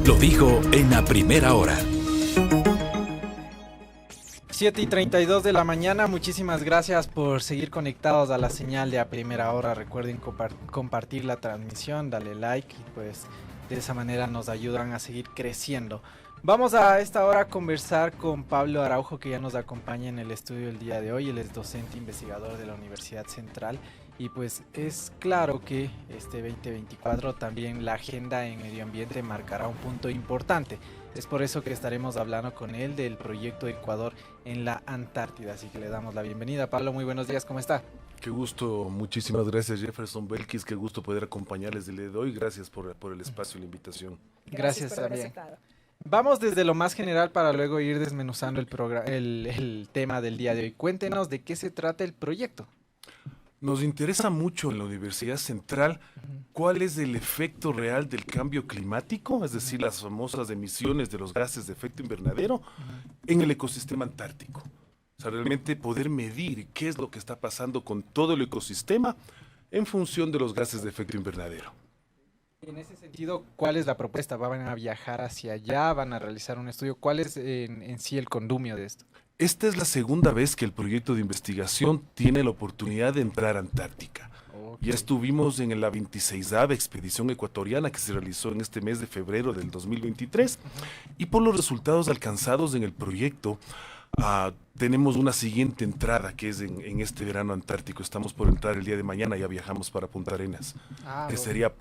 Lo dijo en la primera hora. 7:32 de la mañana, muchísimas gracias por seguir conectados a la señal de A Primera Hora. Recuerden compartir la transmisión, dale like y pues de esa manera nos ayudan a seguir creciendo. Vamos a esta hora a conversar con Pablo Araujo, que ya nos acompaña en el estudio el día de hoy. Él es docente investigador de la Universidad Central y pues es claro que este 2024 también la agenda en medio ambiente marcará un punto importante. Es por eso que estaremos hablando con él del proyecto Ecuador en la Antártida. Así que le damos la bienvenida. Pablo, muy buenos días, ¿cómo está? Qué gusto, muchísimas gracias Jefferson Belkis, qué gusto poder acompañarles el día de hoy. Gracias por el espacio y la invitación. Gracias también. Vamos desde lo más general para luego ir desmenuzando el tema del día de hoy. Cuéntenos de qué se trata el proyecto. Nos interesa mucho en la Universidad Central cuál es el efecto real del cambio climático, es decir, las famosas emisiones de los gases de efecto invernadero en el ecosistema antártico. O sea, realmente poder medir qué es lo que está pasando con todo el ecosistema en función de los gases de efecto invernadero. En ese sentido, ¿cuál es la propuesta? ¿Van a viajar hacia allá? ¿Van a realizar un estudio? ¿Cuál es en sí el condumio de esto? Esta es la segunda vez que el proyecto de investigación tiene la oportunidad de entrar a Antártica. Ya estuvimos en la 26ª expedición ecuatoriana que se realizó en este mes de febrero del 2023 y por los resultados alcanzados en el proyecto tenemos una siguiente entrada que es en este verano antártico. Estamos por entrar el día de mañana, ya viajamos para Punta Arenas,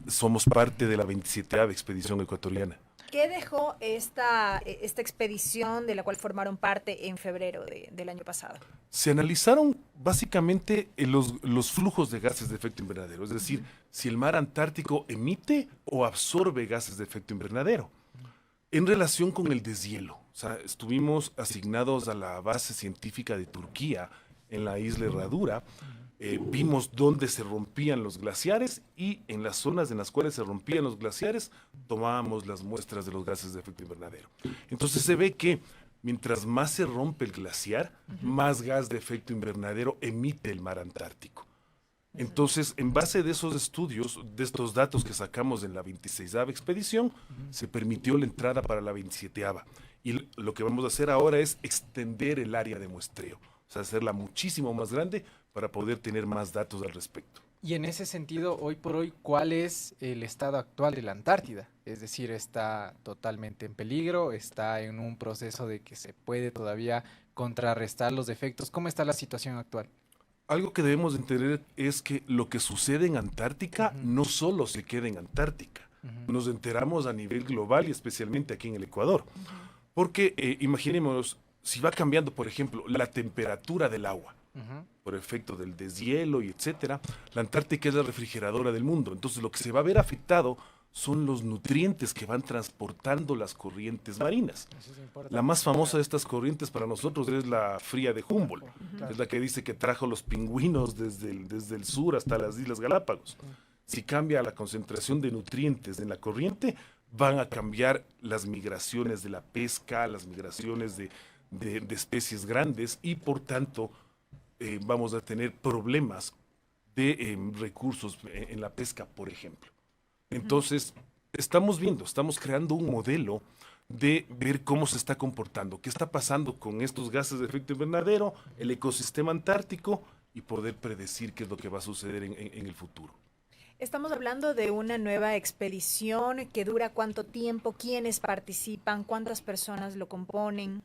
somos parte de la 27ª expedición ecuatoriana. ¿Qué dejó esta expedición de la cual formaron parte en febrero del año pasado? Se analizaron básicamente los flujos de gases de efecto invernadero, es decir, si el mar Antártico emite o absorbe gases de efecto invernadero en relación con el deshielo. O sea, estuvimos asignados a la base científica de Turquía en la isla Herradura. Vimos dónde se rompían los glaciares y en las zonas en las cuales se rompían los glaciares tomábamos las muestras de los gases de efecto invernadero. Entonces se ve que mientras más se rompe el glaciar, más gas de efecto invernadero emite el mar Antártico. Entonces, en base de esos estudios, de estos datos que sacamos en la 26ª expedición, se permitió la entrada para la 27ª. Y lo que vamos a hacer ahora es extender el área de muestreo, o sea, hacerla muchísimo más grande para poder tener más datos al respecto. Y en ese sentido, hoy por hoy, ¿cuál es el estado actual de la Antártida? Es decir, ¿está totalmente en peligro? ¿Está en un proceso de que se puede todavía contrarrestar los efectos? ¿Cómo está la situación actual? Algo que debemos entender es que lo que sucede en Antártica no solo se queda en Antártica. Nos enteramos a nivel global y especialmente aquí en el Ecuador. Porque imaginemos, si va cambiando, por ejemplo, la temperatura del agua, por efecto del deshielo y etcétera, la Antártica es la refrigeradora del mundo. Entonces lo que se va a ver afectado son los nutrientes que van transportando las corrientes marinas. La más famosa de estas corrientes para nosotros es la fría de Humboldt. Es la que dice que trajo los pingüinos desde el sur hasta las Islas Galápagos. Si cambia la concentración de nutrientes en la corriente, van a cambiar las migraciones de la pesca, las migraciones de especies grandes y por tanto vamos a tener problemas de recursos en la pesca, por ejemplo. Entonces, estamos creando un modelo de ver cómo se está comportando, qué está pasando con estos gases de efecto invernadero, el ecosistema antártico y poder predecir qué es lo que va a suceder en el futuro. Estamos hablando de una nueva expedición que dura cuánto tiempo, quiénes participan, cuántas personas lo componen.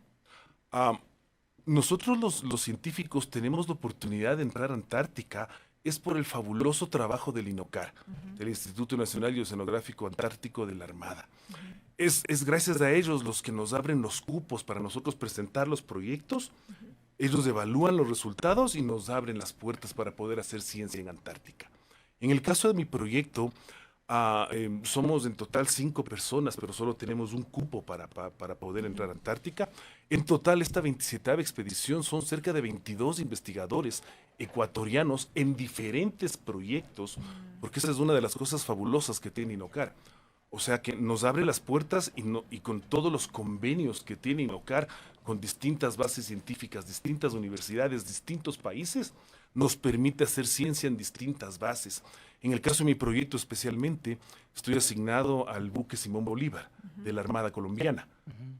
Nosotros los científicos tenemos la oportunidad de entrar a Antártica es por el fabuloso trabajo del INOCAR, del Instituto Nacional y Oceanográfico Antártico de la Armada. Es gracias a ellos los que nos abren los cupos para nosotros presentar los proyectos. Ellos evalúan los resultados y nos abren las puertas para poder hacer ciencia en Antártica. En el caso de mi proyecto, somos en total 5 personas, pero solo tenemos un cupo para poder entrar a Antártica. En total, esta 27ª expedición son cerca de 22 investigadores ecuatorianos en diferentes proyectos, porque esa es una de las cosas fabulosas que tiene INOCAR. O sea que nos abre las puertas y con todos los convenios que tiene INOCAR, con distintas bases científicas, distintas universidades, distintos países, nos permite hacer ciencia en distintas bases. En el caso de mi proyecto especialmente, estoy asignado al buque Simón Bolívar, de la Armada colombiana,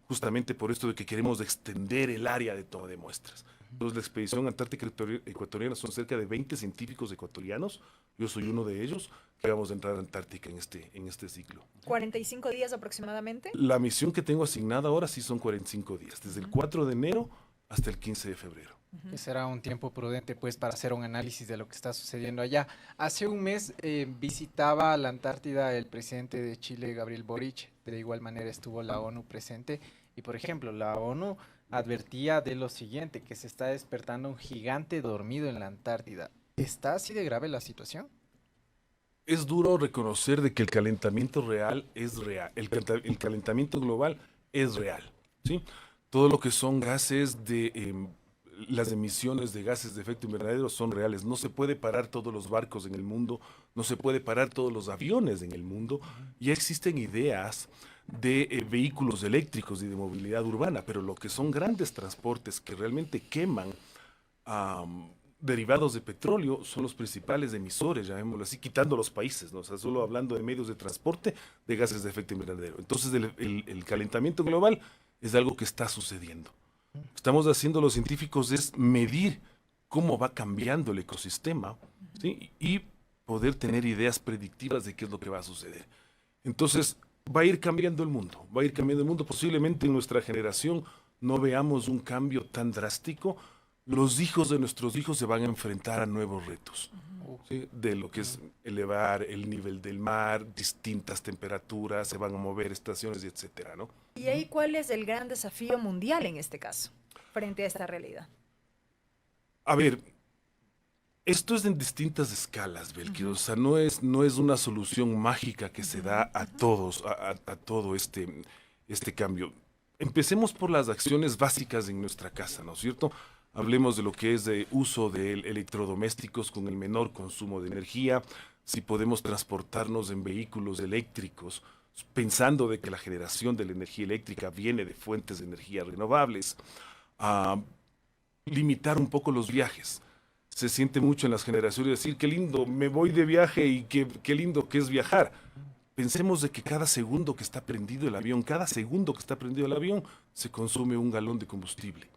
justamente por esto de que queremos extender el área de toma de muestras. Entonces, la expedición antártica ecuatoriana son cerca de 20 científicos ecuatorianos, yo soy uno de ellos, que vamos a entrar a Antártica en este ciclo. 45 días aproximadamente. La misión que tengo asignada ahora sí son 45 días, desde el 4 de enero hasta el 15 de febrero. Que será un tiempo prudente pues para hacer un análisis de lo que está sucediendo allá. Hace un mes visitaba la Antártida el presidente de Chile, Gabriel Boric, de igual manera estuvo la ONU presente y por ejemplo la ONU advertía de lo siguiente, que se está despertando un gigante dormido en la Antártida. ¿Está así de grave la situación? Es duro reconocer de que el calentamiento real es real, el calentamiento global es real, ¿sí? Todo lo que son gases de... las emisiones de gases de efecto invernadero son reales. No se puede parar todos los barcos en el mundo, no se puede parar todos los aviones en el mundo. Ya existen ideas de vehículos eléctricos y de movilidad urbana, pero lo que son grandes transportes que realmente queman derivados de petróleo son los principales emisores, llamémoslo así, quitando los países, ¿no? O sea, solo hablando de medios de transporte de gases de efecto invernadero. Entonces el calentamiento global es algo que está sucediendo. Estamos haciendo los científicos es medir cómo va cambiando el ecosistema, ¿sí? Y poder tener ideas predictivas de qué es lo que va a suceder. Entonces, va a ir cambiando el mundo, va a ir cambiando el mundo. Posiblemente en nuestra generación no veamos un cambio tan drástico. Los hijos de nuestros hijos se van a enfrentar a nuevos retos, ¿sí? De lo que es elevar el nivel del mar, distintas temperaturas, se van a mover estaciones, y etcétera, ¿no? ¿Y ahí cuál es el gran desafío mundial en este caso, frente a esta realidad? A ver, esto es en distintas escalas, Belkis. O sea, no es una solución mágica que se da a todos, a todo este cambio. Empecemos por las acciones básicas en nuestra casa, ¿no es cierto? Hablemos de lo que es de uso de electrodomésticos con el menor consumo de energía, si podemos transportarnos en vehículos eléctricos, pensando de que la generación de la energía eléctrica viene de fuentes de energía renovables, limitar un poco los viajes. Se siente mucho en las generaciones decir, qué lindo, me voy de viaje y qué lindo que es viajar. Pensemos de que cada segundo que está prendido el avión, se consume 1 galón de combustible.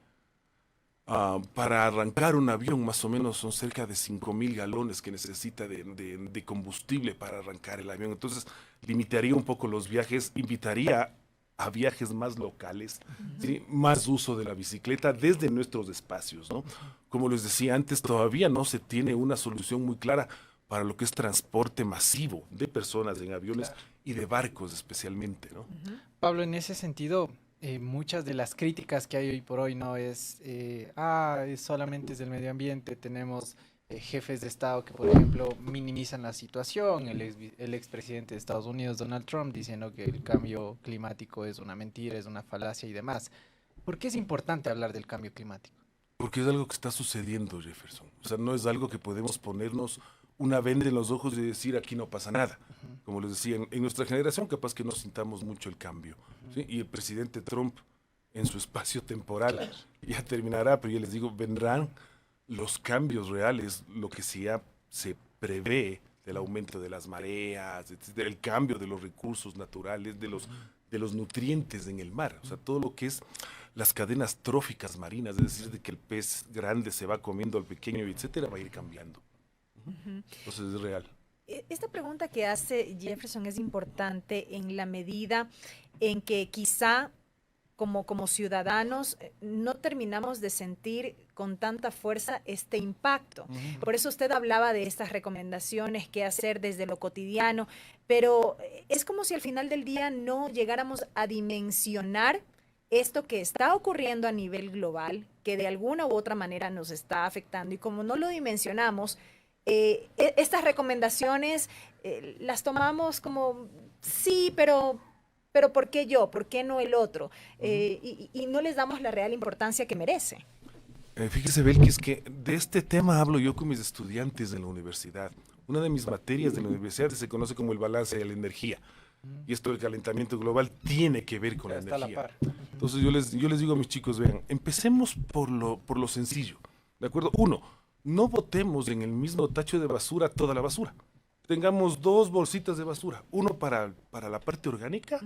Para arrancar un avión más o menos son cerca de 5,000 galones que necesita de combustible para arrancar el avión. Entonces limitaría un poco los viajes, invitaría a viajes más locales, ¿sí? Más uso de la bicicleta desde nuestros espacios, ¿no? Como les decía antes, todavía no se tiene una solución muy clara para lo que es transporte masivo de personas en aviones y de barcos especialmente, ¿no? Pablo, en ese sentido, muchas de las críticas que hay hoy por hoy no es, solamente es del medio ambiente, tenemos jefes de Estado que, por ejemplo, minimizan la situación, el expresidente de Estados Unidos, Donald Trump, diciendo que el cambio climático es una mentira, es una falacia y demás. ¿Por qué es importante hablar del cambio climático? Porque es algo que está sucediendo, Jefferson. O sea, no es algo que podemos ponernos una venda en los ojos y decir aquí no pasa nada. Como les decía, en nuestra generación capaz que no sintamos mucho el cambio, ¿sí? Y el presidente Trump en su espacio temporal ya terminará, pero ya les digo, vendrán los cambios reales, lo que se prevé del aumento de las mareas, etcétera, el cambio de los recursos naturales, de los nutrientes en el mar, o sea, todo lo que es las cadenas tróficas marinas, es decir, de que el pez grande se va comiendo al pequeño, etcétera, va a ir cambiando. Entonces es real. Esta pregunta que hace Jefferson es importante en la medida en que quizá como ciudadanos no terminamos de sentir con tanta fuerza este impacto. Por eso usted hablaba de estas recomendaciones, qué hacer desde lo cotidiano, pero es como si al final del día no llegáramos a dimensionar esto que está ocurriendo a nivel global, que de alguna u otra manera nos está afectando, y como no lo dimensionamos, estas recomendaciones las tomamos como, sí, pero ¿por qué yo? ¿Por qué no el otro? Y no les damos la real importancia que merece. Fíjese, Belkis, que de este tema hablo yo con mis estudiantes de la universidad. Una de mis materias de la universidad se conoce como el balance de la energía. Y esto del calentamiento global tiene que ver con la energía. Entonces yo les digo a mis chicos, vean, empecemos por lo sencillo, ¿de acuerdo? 1, no botemos en el mismo tacho de basura toda la basura. Tengamos 2 bolsitas de basura, uno para la parte orgánica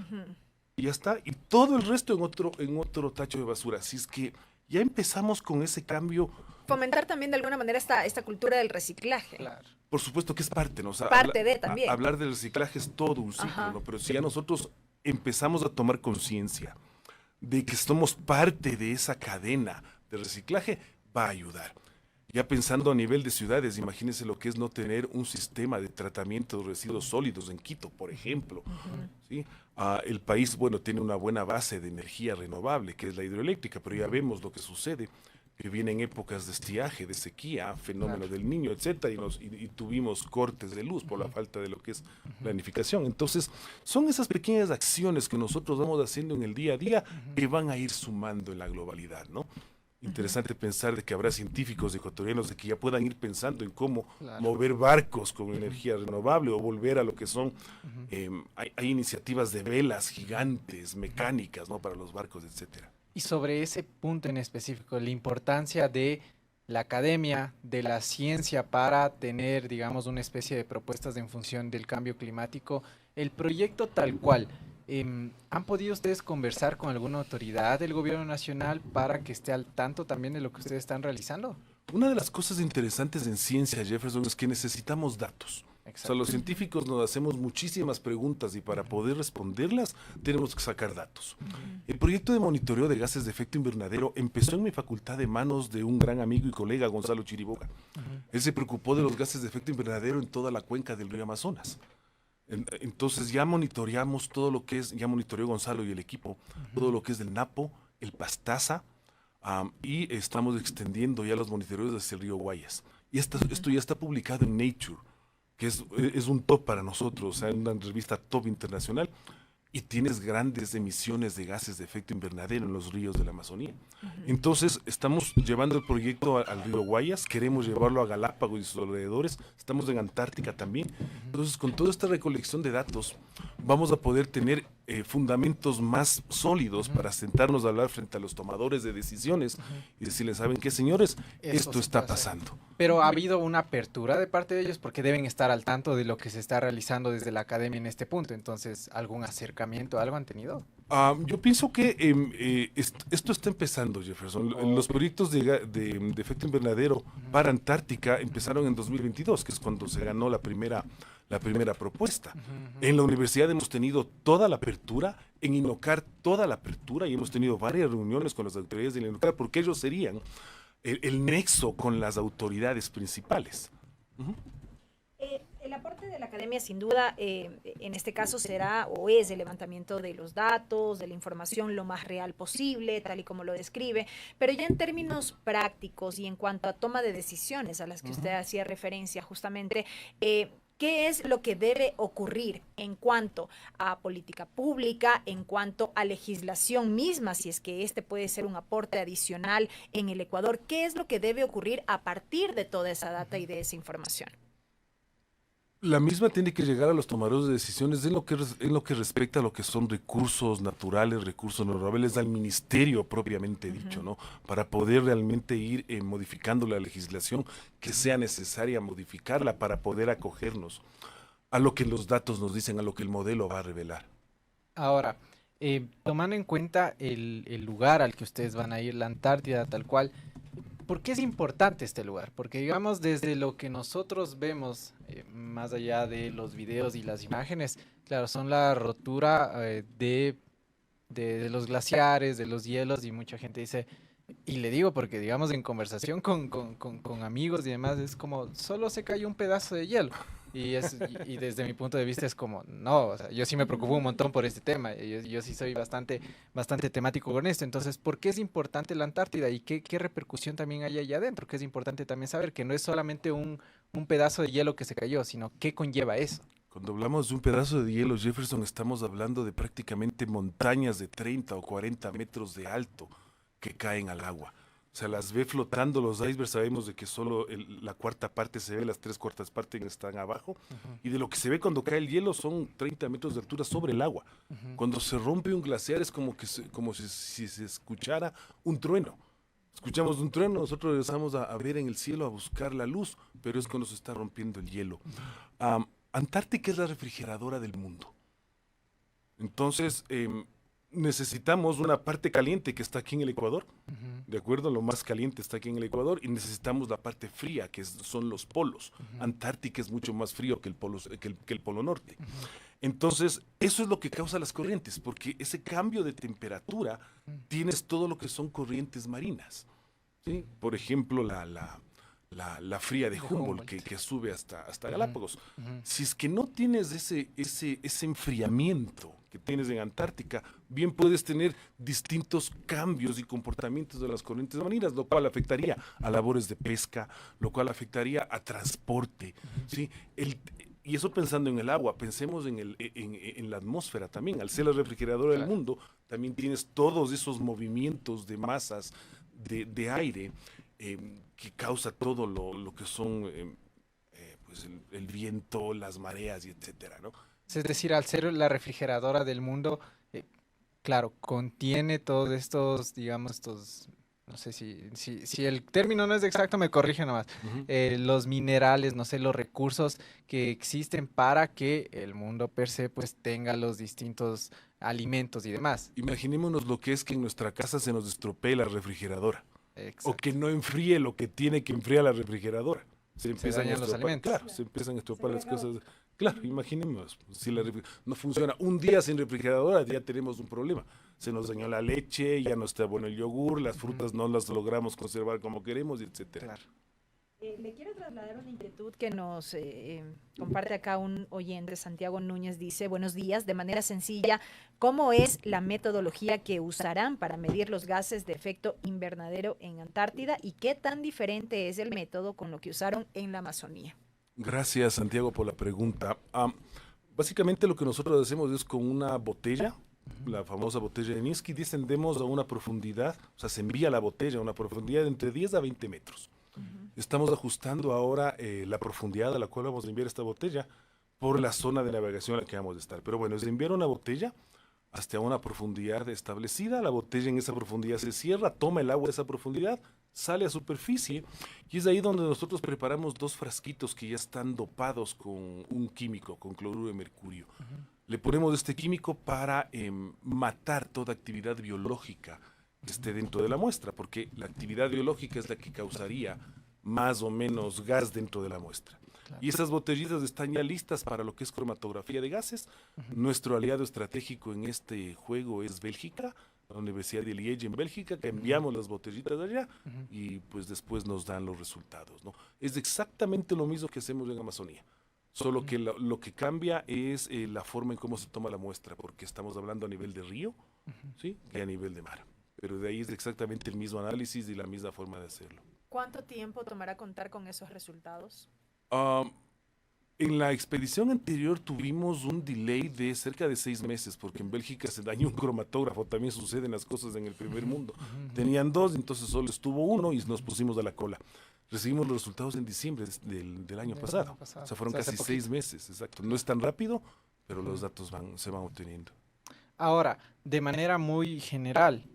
y ya está, y todo el resto en otro tacho de basura. Así es que ya empezamos con ese cambio. Fomentar también de alguna manera esta cultura del reciclaje. Claro. Por supuesto que es parte, ¿no? O sea, Parte de también. hablar del reciclaje es todo un ciclo, Ajá. ¿no? Pero si ya nosotros empezamos a tomar conciencia de que somos parte de esa cadena de reciclaje, va a ayudar. Ya pensando a nivel de ciudades, imagínense lo que es no tener un sistema de tratamiento de residuos sólidos en Quito, por ejemplo. ¿Sí? El país, bueno, tiene una buena base de energía renovable, que es la hidroeléctrica, pero ya vemos lo que sucede, que vienen épocas de estiaje, de sequía, fenómeno del Niño, etcétera, y tuvimos cortes de luz por la falta de lo que es planificación. Entonces, son esas pequeñas acciones que nosotros vamos haciendo en el día a día que van a ir sumando en la globalidad, ¿no? Interesante pensar de que habrá científicos ecuatorianos de que ya puedan ir pensando en cómo mover barcos con energía renovable o volver a lo que son, hay iniciativas de velas gigantes, mecánicas, ¿no? Para los barcos, etcétera. Y sobre ese punto en específico, la importancia de la academia, de la ciencia para tener, digamos, una especie de propuestas en función del cambio climático, el proyecto tal cual. ¿Han podido ustedes conversar con alguna autoridad del gobierno nacional para que esté al tanto también de lo que ustedes están realizando? Una de las cosas interesantes en ciencia, Jefferson, es que necesitamos datos. O sea, los científicos nos hacemos muchísimas preguntas y para poder responderlas tenemos que sacar datos. El proyecto de monitoreo de gases de efecto invernadero empezó en mi facultad de manos de un gran amigo y colega, Gonzalo Chiriboga. Él se preocupó de los gases de efecto invernadero en toda la cuenca del río Amazonas. Entonces ya monitoreamos todo lo que es, ya monitoreó Gonzalo y el equipo, todo lo que es el Napo, el Pastaza, y estamos extendiendo ya los monitoreos hacia el río Guayas. Y esto ya está publicado en Nature, que es un top para nosotros, o sea, una revista top internacional, y tienes grandes emisiones de gases de efecto invernadero en los ríos de la Amazonía. Entonces, estamos llevando el proyecto al río Guayas, queremos llevarlo a Galápagos y sus alrededores, estamos en Antártica también. Entonces, con toda esta recolección de datos, vamos a poder tener fundamentos más sólidos para sentarnos a hablar frente a los tomadores de decisiones y decirles, ¿saben qué, señores? Esto está pasando. Pero ha habido una apertura de parte de ellos porque deben estar al tanto de lo que se está realizando desde la academia en este punto. Entonces, ¿algún acercamiento, algo han tenido? Yo pienso que esto está empezando, Jefferson. Los proyectos de efecto invernadero para Antártica empezaron en 2022, que es cuando se ganó la primera propuesta. En la universidad hemos tenido toda la apertura, en INOCAR toda la apertura, y hemos tenido varias reuniones con las autoridades de INOCAR, porque ellos serían el nexo con las autoridades principales. El aporte de la academia, sin duda, en este caso será o es el levantamiento de los datos, de la información lo más real posible, tal y como lo describe, pero ya en términos prácticos y en cuanto a toma de decisiones a las que usted hacía referencia justamente, ¿qué es lo que debe ocurrir en cuanto a política pública, en cuanto a legislación misma, si es que este puede ser un aporte adicional en el Ecuador? ¿Qué es lo que debe ocurrir a partir de toda esa data y de esa información? La misma tiene que llegar a los tomadores de decisiones en lo que respecta a lo que son recursos naturales, recursos renovables, al ministerio propiamente dicho, ¿no? Para poder realmente ir modificando la legislación que sea necesaria modificarla para poder acogernos a lo que los datos nos dicen, a lo que el modelo va a revelar. Ahora, tomando en cuenta el lugar al que ustedes van a ir, la Antártida tal cual, ¿por qué es importante este lugar? Porque digamos desde lo que nosotros vemos, más allá de los videos y las imágenes, claro, son la rotura de los glaciares, de los hielos, y mucha gente dice, y le digo porque digamos en conversación con amigos y demás, es como, solo se cayó un pedazo de hielo. Y desde mi punto de vista es como, no, o sea, yo sí me preocupo un montón por este tema, yo sí soy bastante temático con esto. Entonces, ¿por qué es importante la Antártida y qué repercusión también hay allá adentro? Que es importante también saber que no es solamente un pedazo de hielo que se cayó, sino qué conlleva eso. Cuando hablamos de un pedazo de hielo, Jefferson, estamos hablando de prácticamente montañas de 30 o 40 metros de alto que caen al agua. O sea, las ve flotando los icebergs, sabemos de que solo la cuarta parte se ve, las 3/4 partes están abajo, y de lo que se ve cuando cae el hielo son 30 metros de altura sobre el agua. Cuando se rompe un glaciar es como si se escuchara un trueno. Escuchamos un trueno, nosotros regresamos a ver en el cielo, a buscar la luz, pero es cuando se está rompiendo el hielo. Antártica es la refrigeradora del mundo. Entonces, necesitamos una parte caliente que está aquí en el Ecuador, Ujú, ¿de acuerdo? Lo más caliente está aquí en el Ecuador y necesitamos la parte fría, son los polos. Antártica es mucho más frío que el polo norte. Entonces, eso es lo que causa las corrientes, porque ese cambio de temperatura tienes todo lo que son corrientes marinas. ¿Sí? Por ejemplo, la fría de Humboldt, que sube hasta Galápagos. ujú. Si es que no tienes ese enfriamiento que tienes en Antártica, bien puedes tener distintos cambios y comportamientos de las corrientes marinas, lo cual afectaría a labores de pesca, lo cual afectaría a transporte. ¿Sí? Y eso pensando en el agua, pensemos en la atmósfera también. Al ser la refrigeradora del Claro. mundo, también tienes todos esos movimientos de masas de aire que causa todo lo que son pues el viento, las mareas y etcétera, ¿no? Es decir, al ser la refrigeradora del mundo, eh, claro, contiene todos estos, digamos, estos, no sé si el término no es exacto, me corrige nomás, Ujú. los minerales, no sé, los recursos que existen para que el mundo per se pues tenga los distintos alimentos y demás. Imaginémonos lo que es que en nuestra casa se nos estropee la refrigeradora o Exacto. que no enfríe lo que tiene que enfriar la refrigeradora. Se empiezan a dañan los estropar, alimentos. claro, se empiezan a estropar las cosas. Claro, imaginemos, si no funciona un día sin refrigeradora, ya tenemos un problema. Se nos dañó la leche, ya no está bueno el yogur, las frutas no las logramos conservar como queremos, y etcétera. Claro. Le quiero trasladar una inquietud que nos comparte acá un oyente, Santiago Núñez, dice, buenos días, de manera sencilla, ¿cómo es la metodología que usarán para medir los gases de efecto invernadero en Antártida y qué tan diferente es el método con lo que usaron en la Amazonía? Gracias, Santiago, por la pregunta. Básicamente lo que nosotros hacemos es con una botella, la famosa botella de Ninsky, descendemos a una profundidad, o sea, se envía la botella a una profundidad de entre 10 a 20 metros. Estamos ajustando ahora la profundidad a la cual vamos a enviar esta botella por la zona de navegación en la que vamos a estar. Pero bueno, es de enviar una botella hasta una profundidad establecida, la botella en esa profundidad se cierra, toma el agua de esa profundidad, sale a superficie y es ahí donde nosotros preparamos dos frasquitos que ya están dopados con un químico, con cloruro de mercurio. Le ponemos este químico para matar toda actividad biológica que esté dentro de la muestra, porque la actividad biológica es la que causaría más o menos gas dentro de la muestra. Y esas botellitas están ya listas para lo que es cromatografía de gases. Nuestro aliado estratégico en este juego es Bélgica, la Universidad de Liege en Bélgica, que enviamos las botellitas allá y pues después nos dan los resultados, ¿no? Es exactamente lo mismo que hacemos en Amazonía, solo que lo que cambia es la forma en cómo se toma la muestra, porque estamos hablando a nivel de río, ¿sí? Y a nivel de mar. Pero de ahí es exactamente el mismo análisis y la misma forma de hacerlo. ¿Cuánto tiempo tomará contar con esos resultados? Ah, en la expedición anterior tuvimos un delay de cerca de 6 meses, porque en Bélgica se dañó un cromatógrafo, también suceden las cosas en el primer mundo. Tenían dos, entonces solo estuvo uno y nos pusimos a la cola. Recibimos los resultados en diciembre del año pasado. O sea, fueron hace casi poquito. 6 meses, exacto. No es tan rápido, pero los datos se van obteniendo. Ahora, de manera muy general,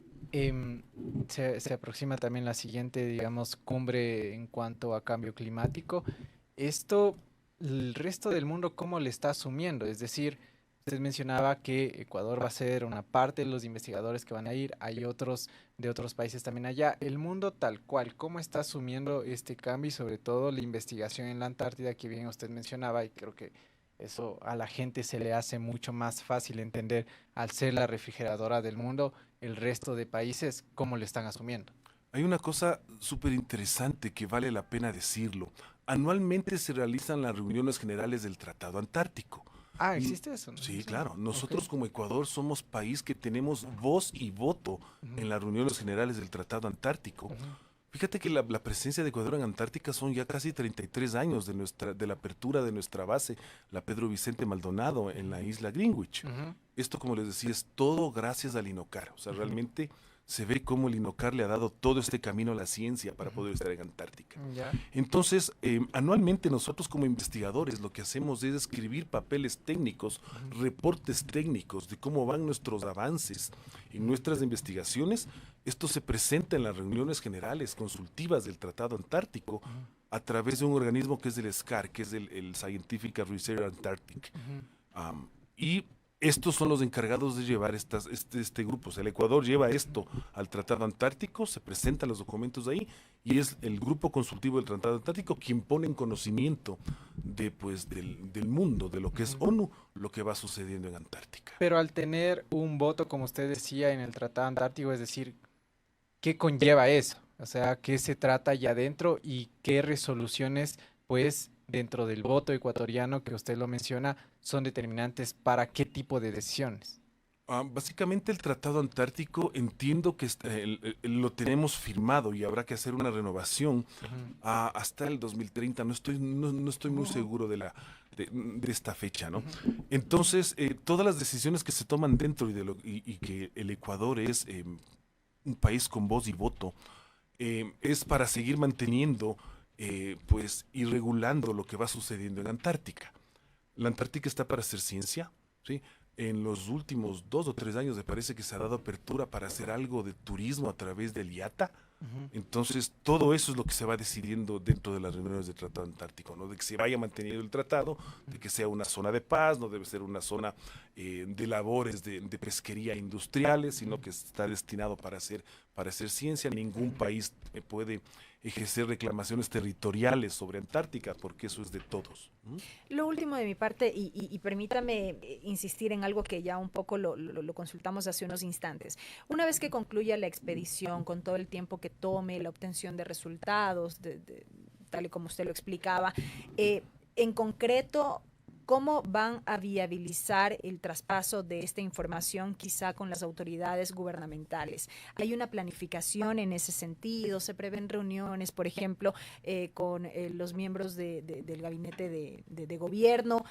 se aproxima también la siguiente, digamos, cumbre en cuanto a cambio climático. Esto, el resto del mundo, ¿cómo le está asumiendo? Es decir, usted mencionaba que Ecuador va a ser una parte de los investigadores que van a ir, hay otros de otros países también allá. El mundo tal cual, ¿cómo está asumiendo este cambio y sobre todo la investigación en la Antártida que bien usted mencionaba? Y creo que eso a la gente se le hace mucho más fácil entender al ser la refrigeradora del mundo, el resto de países, ¿cómo lo están asumiendo? Hay una cosa súper interesante que vale la pena decirlo. Anualmente se realizan las reuniones generales del Tratado Antártico. Ah, ¿existe eso? ¿No? Sí, Sí. claro. Nosotros Ok. como Ecuador somos país que tenemos voz y voto en las reuniones generales del Tratado Antártico. Ujú. Fíjate que la presencia de Ecuador en Antártica son ya casi 33 años de la apertura de nuestra base, la Pedro Vicente Maldonado, en la isla Greenwich. Ujú. Esto, como les decía, es todo gracias al INOCAR. O sea, realmente se ve cómo el INOCAR le ha dado todo este camino a la ciencia para poder estar en Antártica. Ya. Entonces, anualmente nosotros como investigadores lo que hacemos es escribir papeles técnicos, reportes técnicos de cómo van nuestros avances en nuestras investigaciones. Esto se presenta en las reuniones generales consultivas del Tratado Antártico a través de un organismo que es el SCAR, que es el Scientific Research Antarctic. Ujú. Y estos son los encargados de llevar este grupo. O sea, el Ecuador lleva esto al Tratado Antártico, se presentan los documentos ahí y es el grupo consultivo del Tratado Antártico quien pone en conocimiento del mundo, de lo que es ONU, lo que va sucediendo en Antártica. Pero al tener un voto, como usted decía, en el Tratado Antártico, es decir, ¿qué conlleva eso? O sea, ¿qué se trata allá adentro y qué resoluciones, pues, dentro del voto ecuatoriano que usted lo menciona, son determinantes para qué tipo de decisiones? Básicamente el Tratado Antártico entiendo que lo tenemos firmado y habrá que hacer una renovación hasta el 2030. No estoy muy seguro de esta fecha, ¿no? Entonces, todas las decisiones que se toman dentro y que el Ecuador es un país con voz y voto, es para seguir manteniendo y regulando lo que va sucediendo en Antártica. La Antártica está para hacer ciencia, ¿sí? En los últimos 2 o 3 años me parece que se ha dado apertura para hacer algo de turismo a través del IATA. Entonces, todo eso es lo que se va decidiendo dentro de las reuniones del Tratado Antártico, ¿no? De que se vaya manteniendo el tratado, de que sea una zona de paz, no debe ser una zona de labores de pesquería industriales, sino que está destinado para hacer ciencia. Ningún país puede ejercer reclamaciones territoriales sobre Antártica, porque eso es de todos. Lo último de mi parte, y permítame insistir en algo que ya un poco lo consultamos hace unos instantes. Una vez que concluya la expedición, con todo el tiempo que tome, la obtención de resultados, tal y como usted lo explicaba, en concreto, ¿cómo van a viabilizar el traspaso de esta información quizá con las autoridades gubernamentales? ¿Hay una planificación en ese sentido? ¿Se prevén reuniones, por ejemplo, con los miembros del gabinete de gobierno?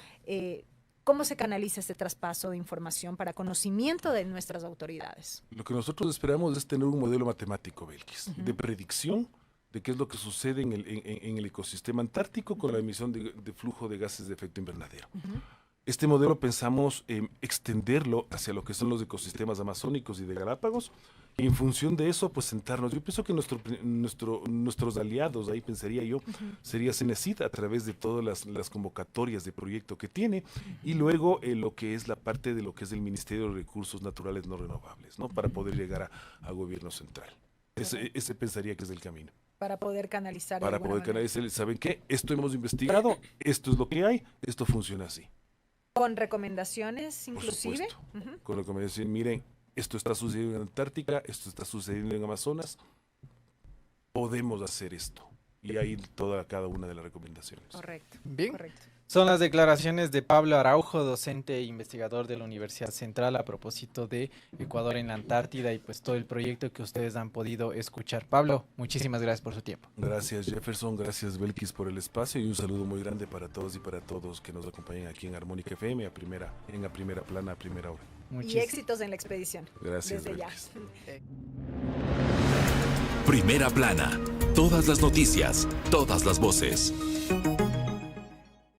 ¿Cómo se canaliza este traspaso de información para conocimiento de nuestras autoridades? Lo que nosotros esperamos es tener un modelo matemático, Belkis, de predicción de qué es lo que sucede en el ecosistema antártico con la emisión de flujo de gases de efecto invernadero. Este modelo pensamos extenderlo hacia lo que son los ecosistemas amazónicos y de Galápagos, y en función de eso, pues sentarnos. Yo pienso que nuestros aliados, ahí pensaría yo, sería CENESID a través de todas las convocatorias de proyecto que tiene, y luego lo que es la parte de lo que es el Ministerio de Recursos Naturales No Renovables, ¿no? Para poder llegar a gobierno central. Ese pensaría que es el camino. Para poder canalizar. Para poder canalizar, ¿saben qué? Esto hemos investigado, esto es lo que hay, esto funciona así. ¿Con recomendaciones inclusive? Por supuesto, con recomendaciones, miren, esto está sucediendo en Antártica, esto está sucediendo en Amazonas, podemos hacer esto. Y ahí cada una de las recomendaciones. Correcto. Bien. Correcto. Son las declaraciones de Pablo Araujo, docente e investigador de la Universidad Central, a propósito de Ecuador en la Antártida y pues todo el proyecto que ustedes han podido escuchar. Pablo, muchísimas gracias por su tiempo. Gracias Jefferson, gracias Belkis por el espacio y un saludo muy grande para todos y para todos que nos acompañan aquí en Armónica FM en la primera plana, a primera hora. Y éxitos en la expedición. Gracias desde Belkis. ya. Primera plana. Todas las noticias, todas las voces.